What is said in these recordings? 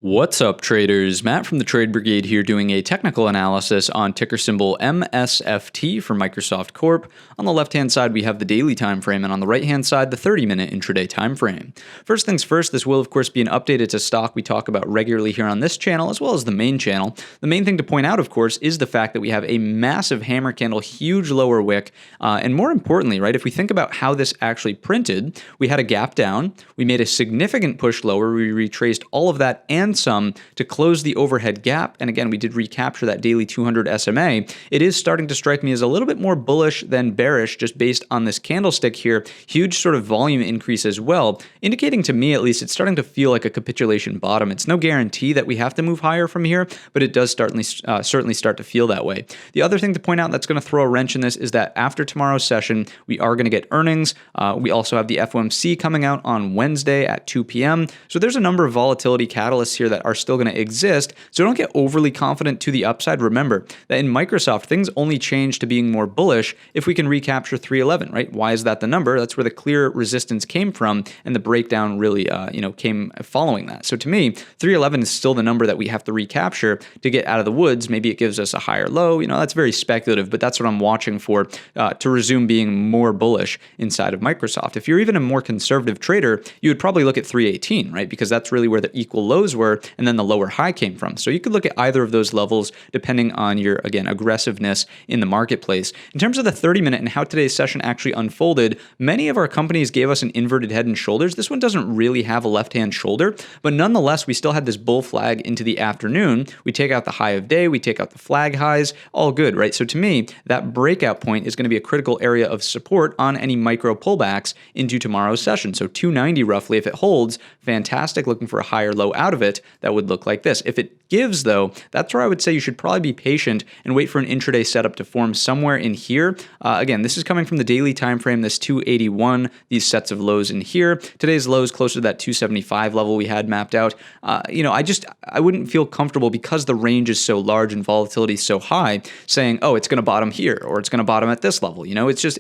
What's up, traders? Matt from the Trade Brigade here doing a technical analysis on ticker symbol MSFT for Microsoft Corp. On the left-hand side, we have the daily time frame, and on the right-hand side, the 30-minute intraday time frame. First things first, this will, of course, be an update. It's a stock we talk about regularly here on this channel, as well as the main channel. The main thing to point out, of course, is the fact that we have a massive hammer candle, huge lower wick, and more importantly, right, if we think about how this actually printed, we had a gap down, we made a significant push lower, we retraced all of that and some to close the overhead gap. And again, we did recapture that daily 200 SMA. It is starting to strike me as a little bit more bullish than bearish just based on this candlestick here. Huge sort of volume increase as well, indicating to me at least it's starting to feel like a capitulation bottom. It's no guarantee that we have to move higher from here, but it does certainly start to feel that way. The other thing to point out that's going to throw a wrench in this is that after tomorrow's session, we are going to get earnings. We also have the FOMC coming out on Wednesday at 2 p.m. So there's a number of volatility catalysts here that are still going to exist. So don't get overly confident to the upside. Remember that in Microsoft, things only change to being more bullish if we can recapture 311, right? Why is that the number? That's where the clear resistance came from, and the breakdown really, came following that. So to me, 311 is still the number that we have to recapture to get out of the woods. Maybe it gives us a higher low. That's very speculative, but that's what I'm watching for to resume being more bullish inside of Microsoft. If you're even a more conservative trader, you would probably look at 318, right? Because that's really where the equal lows were, and then the lower high came from. So you could look at either of those levels depending on your, again, aggressiveness in the marketplace. In terms of the 30-minute and how today's session actually unfolded, many of our companies gave us an inverted head and shoulders. This one doesn't really have a left-hand shoulder, but nonetheless, we still had this bull flag into the afternoon. We take out the high of day, we take out the flag highs, all good, right? So to me, that breakout point is going to be a critical area of support on any micro pullbacks into tomorrow's session. So 290 roughly, if it holds, fantastic, looking for a higher low out of it, that would look like this. If it gives, though, that's where I would say you should probably be patient and wait for an intraday setup to form somewhere in here. Again, this is coming from the daily time frame, this 281, these sets of lows in here. Today's low is closer to that 275 level we had mapped out. I wouldn't feel comfortable because the range is so large and volatility is so high saying, oh, it's going to bottom here or it's going to bottom at this level. It's just,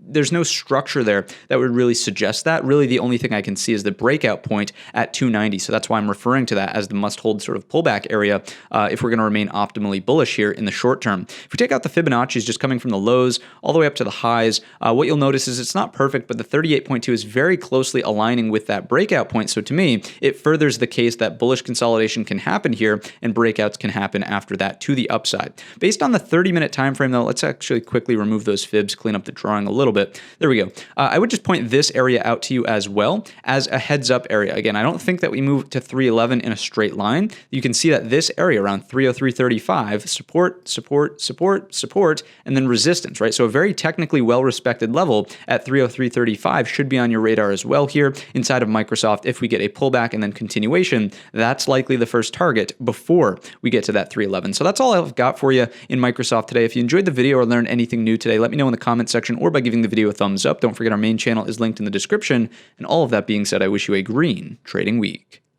there's no structure there that would really suggest that. Really, the only thing I can see is the breakout point at 290. So that's why I'm referring to that as the must-hold sort of pullback area if we're going to remain optimally bullish here in the short term. If we take out the Fibonacci's just coming from the lows all the way up to the highs, what you'll notice is it's not perfect, but the 38.2 is very closely aligning with that breakout point. So to me, it furthers the case that bullish consolidation can happen here and breakouts can happen after that to the upside. Based on the 30-minute time frame, though, let's actually quickly remove those fibs, clean up the drawing a little bit. There we go. I would just point this area out to you as well as a heads-up area. Again, I don't think that we move to 311 in a straight line. You can see that this area around 303.35, support, and then resistance, right? So a very technically well-respected level at 303.35 should be on your radar as well here inside of Microsoft. If we get a pullback and then continuation, that's likely the first target before we get to that 311. So that's all I've got for you in Microsoft today. If you enjoyed the video or learned anything new today, let me know in the comment section or by giving the video a thumbs up. Don't forget our main channel is linked in the description. And all of that being said, I wish you a green trading week.